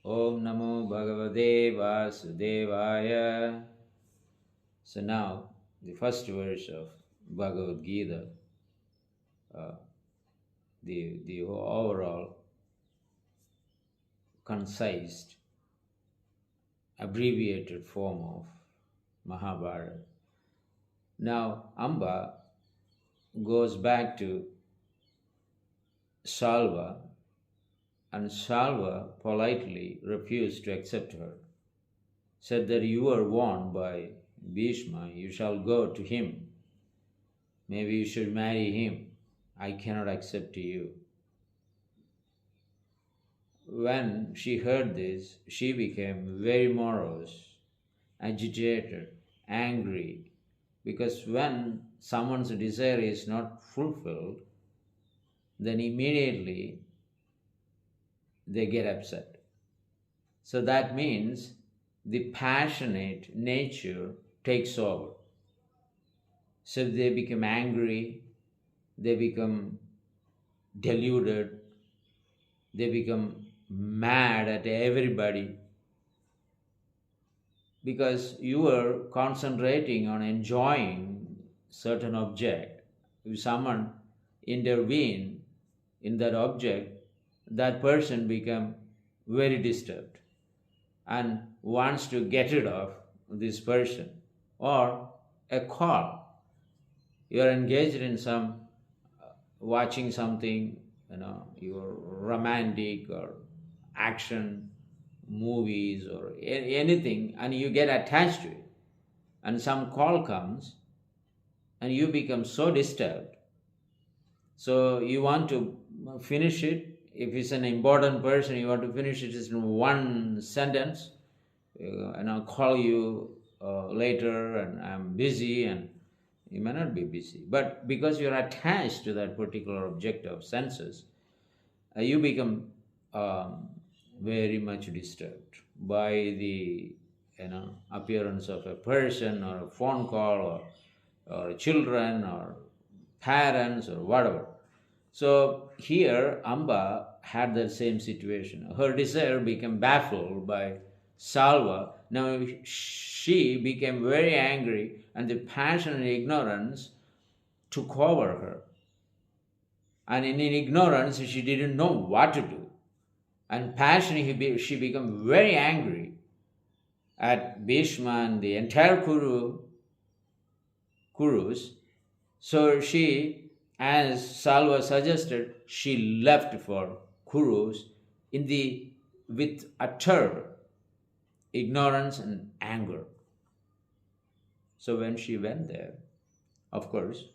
Om Namo Bhagavate Vasudevaya. So now, the first verse of Bhagavad Gita, uh, the overall concise, abbreviated form of Mahabharata. Now, Amba goes back to Salva, and Salva politely refused to accept her, said that you are warned by Bhishma, you shall go to him. Maybe you should marry him. I cannot accept you. When she heard this, she became very morose, agitated, angry, because when someone's desire is not fulfilled, then immediately they get upset. So that means the passionate nature takes over. So they become angry, they become deluded, they become mad at everybody because you are concentrating on enjoying certain object. If someone intervene in that object, that person become very disturbed and wants to get rid of this person. Or a call, you are engaged in some watching something, you're romantic or action movies or anything, and you get attached to it, and some call comes and you become so disturbed, so you want to finish it. If it's an important person, you want to finish it in one sentence, and I'll call you later and I'm busy, and you may not be busy, but because you're attached to that particular object of senses, you become very much disturbed by the appearance of a person or a phone call or children or parents or whatever. So here Amba had the same situation. Her desire became baffled by Salva. Now she became very angry, and the passion and ignorance took over her. And in ignorance, she didn't know what to do. And passionately, she became very angry at Bhishma and the entire Kurus. So she, as Salva suggested, she left for Kurus with utter ignorance and anger. So when she went there, of course,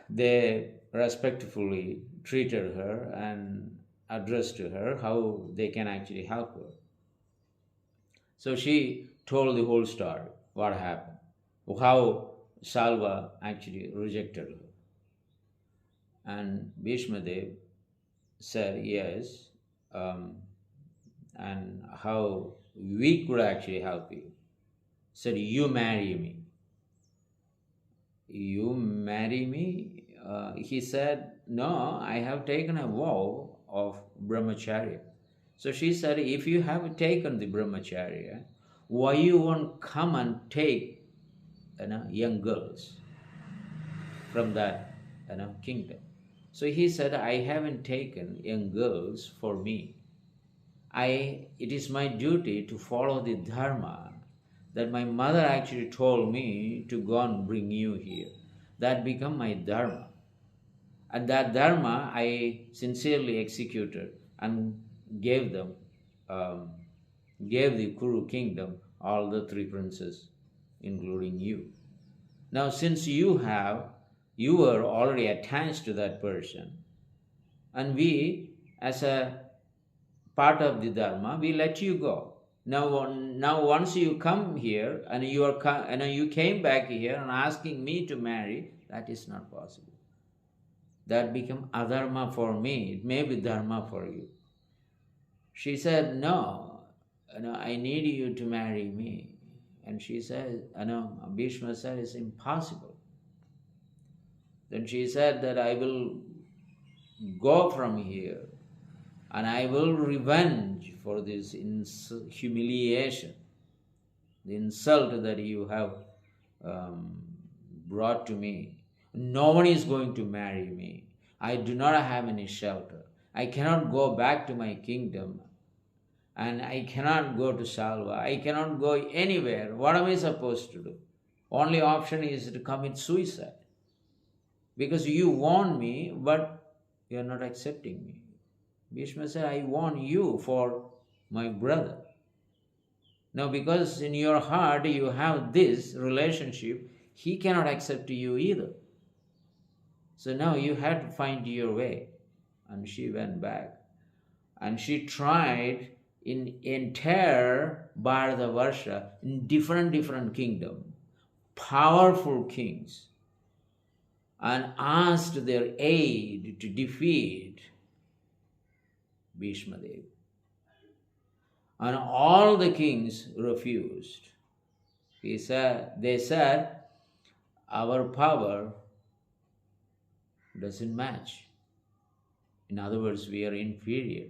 they respectfully treated her and addressed to her how they can actually help her. So she told the whole story, what happened, how Salva actually rejected her. And Bhishma Dev said yes, and how we could actually help you. Said, you marry me. You marry me? He said, no, I have taken a vow of brahmacharya. So she said, if you have taken the brahmacharya, why you won't come and take young girls from that kingdom? So he said, I haven't taken young girls for me. It is my duty to follow the dharma that my mother actually told me to go and bring you here. That become my dharma. And that dharma I sincerely executed and gave the Kuru kingdom all the three princes, including you. Now, since you were already attached to that person, and we, as a part of the dharma, we let you go. Now, once you come here and you came back here and asking me to marry, that is not possible. That become adharma for me. It may be dharma for you. She said, no, I need you to marry me. And she said, Bhishma said, it's impossible. Then she said that I will go from here and I will revenge for this humiliation, the insult that you have brought to me. No one is going to marry me. I do not have any shelter. I cannot go back to my kingdom, and I cannot go to Salva. I cannot go anywhere. What am I supposed to do? Only option is to commit suicide. Because you want me, but you are not accepting me. Bhishma said, I want you for my brother. Now, because in your heart you have this relationship, he cannot accept you either. So now you have to find your way. And she went back. And she tried in entire Bharatavarsha, in different kingdoms, powerful kings, and asked their aid to defeat Bhishma Dev. And all the kings refused. They said, our power doesn't match. In other words, we are inferior.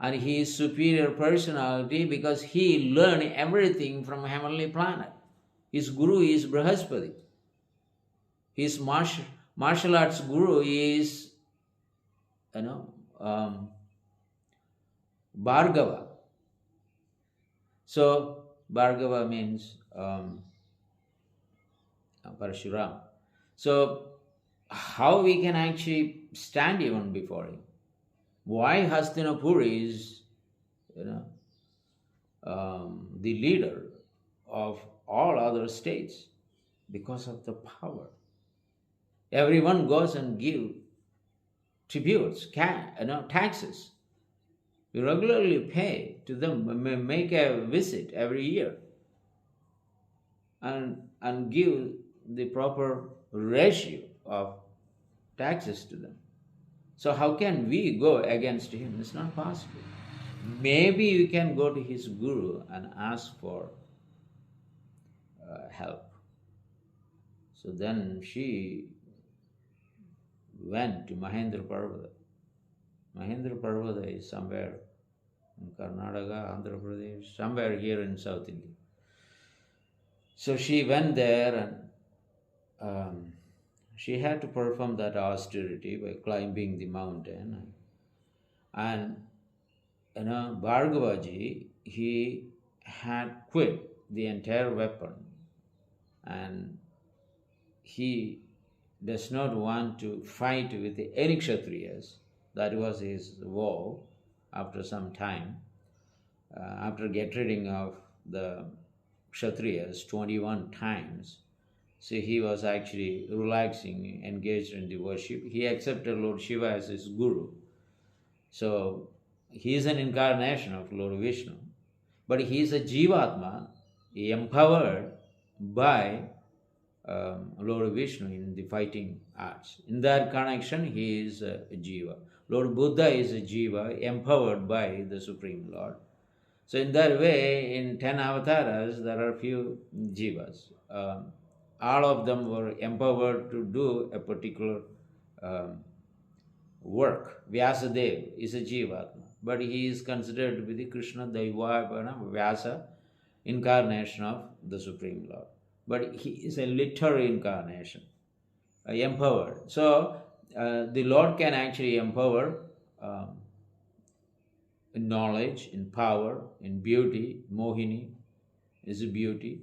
And he is superior personality because he learned everything from heavenly planet. His guru is Brihaspati. His martial arts guru is, Bhargava. So Bhargava means Parshuram. So how we can actually stand even before him? Why Hastinapur is, the leader of all other states? Because of the power. Everyone goes and give tributes, taxes. We regularly pay to them, make a visit every year, and give the proper ratio of taxes to them. So how can we go against him? It's not possible. Maybe you can go to his guru and ask for help. So then she went to Mahendra Parvata. Mahendra Parvata is somewhere in Karnataka, Andhra Pradesh, somewhere here in South India. So she went there, and she had to perform that austerity by climbing the mountain. And Bhargavaji, he had quit the entire weapon, and he does not want to fight with any Kshatriyas. That was his vow after some time. After getting rid of the Kshatriyas 21 times, so he was actually relaxing, engaged in the worship. He accepted Lord Shiva as his guru. So he is an incarnation of Lord Vishnu. But he is a Jivatma, empowered by Lord Vishnu in the fighting arts. In that connection, he is a Jiva. Lord Buddha is a Jiva, empowered by the Supreme Lord. So in that way, in 10 avatars, there are few Jivas. All of them were empowered to do a particular work. Vyasadeva is a Jivatma, but he is considered to be the Krishna Daivavana Vyasa, incarnation of the Supreme Lord. But he is a literary incarnation, empowered. So the Lord can actually empower in knowledge, in power, in beauty. Mohini is a beauty.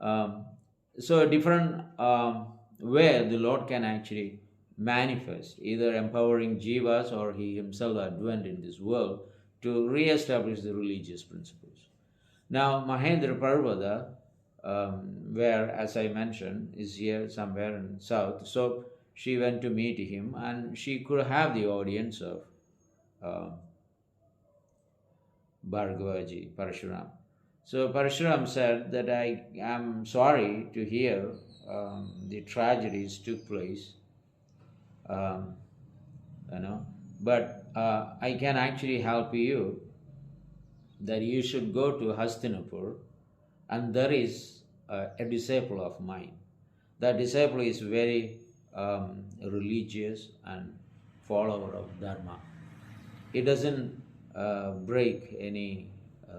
So a different way the Lord can actually manifest, either empowering jivas or he himself advent in this world to re-establish the religious principles. Now Mahendra Parvata, where, as I mentioned, is here somewhere in south. So she went to meet him, and she could have the audience of Bhargavaji, Parshuram. So Parshuram said that I am sorry to hear the tragedies took place, but I can actually help you, that you should go to Hastinapur, and there is a disciple of mine. That disciple is very religious and follower of Dharma. it doesn't break any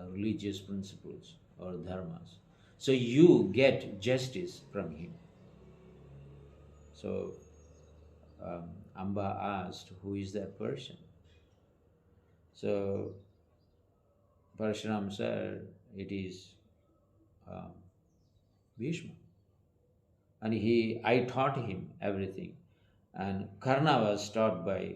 religious principles or dharmas. So you get justice from him. So Amba asked, who is that person? So Parashuram said, it is um, Bhishma. And I taught him everything. And Karna was taught by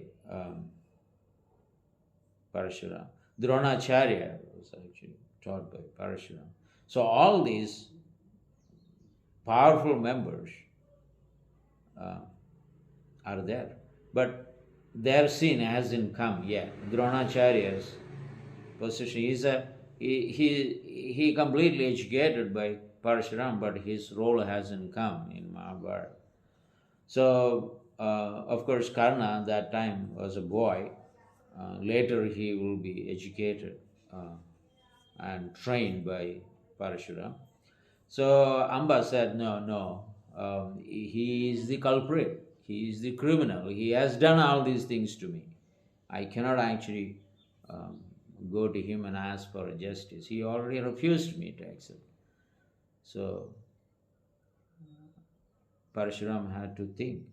Parashuram. Dronacharya was actually taught by Parashuram. So all these powerful members uh, are there. But their sin hasn't come yet. Dronacharya's position is he completely educated by Parashuram, but his role hasn't come in Mahabharata. So, of course, Karna that time was a boy. Later, he will be educated and trained by Parashuram. So, Amba said, no, no, he is the culprit. He is the criminal. He has done all these things to me. I cannot actually um, go to him and ask for justice. He already refused me to accept. So, Parashuram had to think,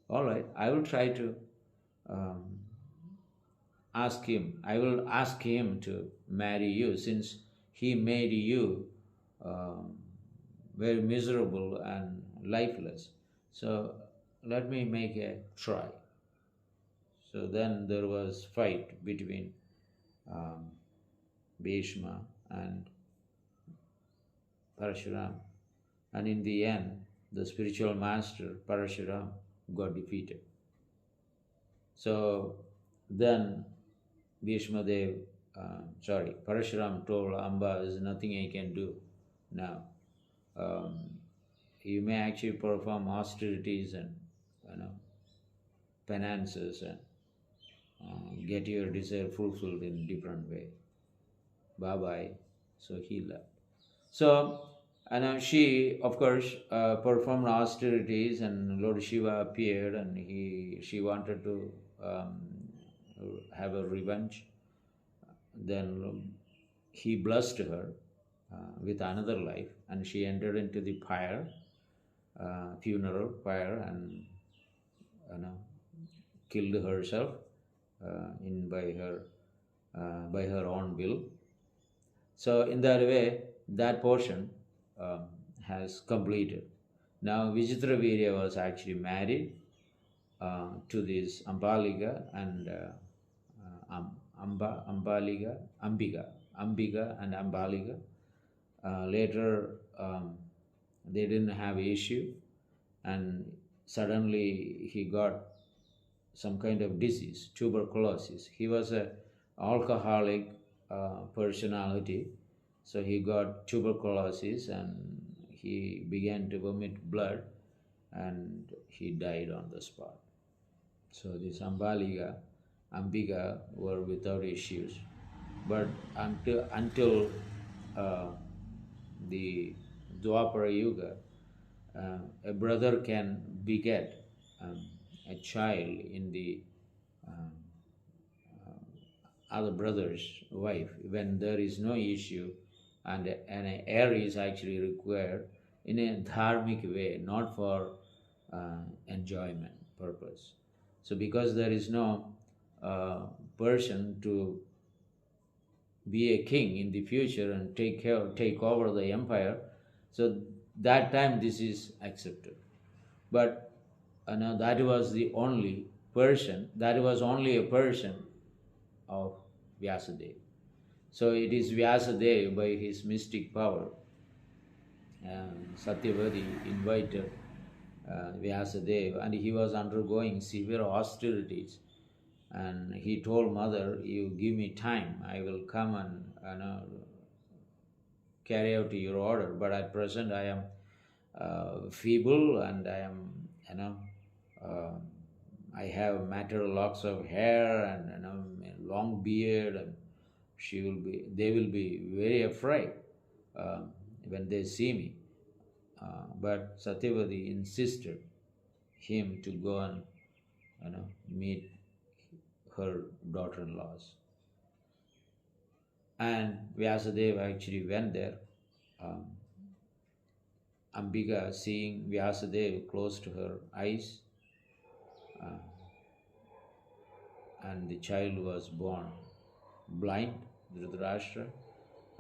all right, I will try to um, ask him. I will ask him to marry you since he made you um, very miserable and lifeless. So let me make a try. So then there was fight between um, Bhishma and Parashuram. And in the end, the spiritual master, Parashuram, got defeated. So then Bhishma Dev, Parashuram told Amba, there's nothing I can do now. Um, you may actually perform austerities and penances and get your desire fulfilled in different way. Bye bye. So he left. So she, of course, performed austerities, and Lord Shiva appeared, and she wanted to have a revenge. Then he blessed her with another life, and she entered into the pyre, funeral pyre, and killed herself by her own will. So in that way, that portion has completed. Now Vichitravirya was actually married to this Ambaliga and Ambika and Ambaliga. Later, they didn't have issue, and suddenly he got some kind of disease, tuberculosis. He was an alcoholic personality, so he got tuberculosis and he began to vomit blood, and he died on the spot. So this Ambika were without issues, but until the Dwapara Yuga, a brother can beget a child in the um, other brother's wife when there is no issue, and an heir is actually required in a dharmic way, not for enjoyment purpose. So because there is no person to be a king in the future and take over the empire, so that time this is accepted. But that was the only person, that was only a person of Vyasadeva. So it is Vyasadeva by his mystic power. Satyavati invited Vyasadeva, and he was undergoing severe austerities. And he told mother, you give me time, I will come and carry out your order. But at present I am feeble, and I am, I have matted locks of hair and a long beard, and they will be very afraid when they see me. But Satyavati insisted him to go and meet her daughter-in-laws. And Vyasadeva actually went there. Um, Ambika, seeing Vyasadeva close to her eyes, uh, and the child was born blind, Dhritarashtra.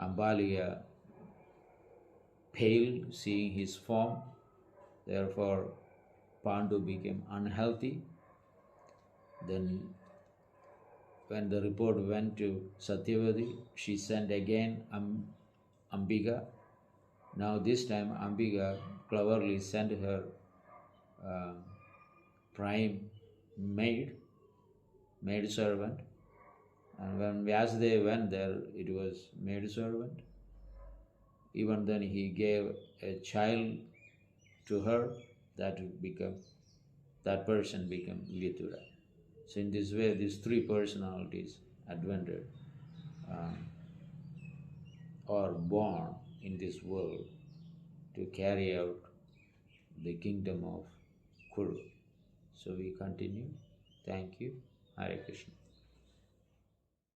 Ambalika, pale, seeing his form, therefore Pandu became unhealthy. Then when the report went to Satyavati, she sent again Ambika. Now this time Ambika cleverly sent her uh, prime maid servant. And when Vyasadeva went there, it was maid servant. Even then he gave a child to her, that person became Vidura. So in this way, these three personalities advented or born in this world to carry out the kingdom of Kuru. So we continue. Thank you. Hare Krishna.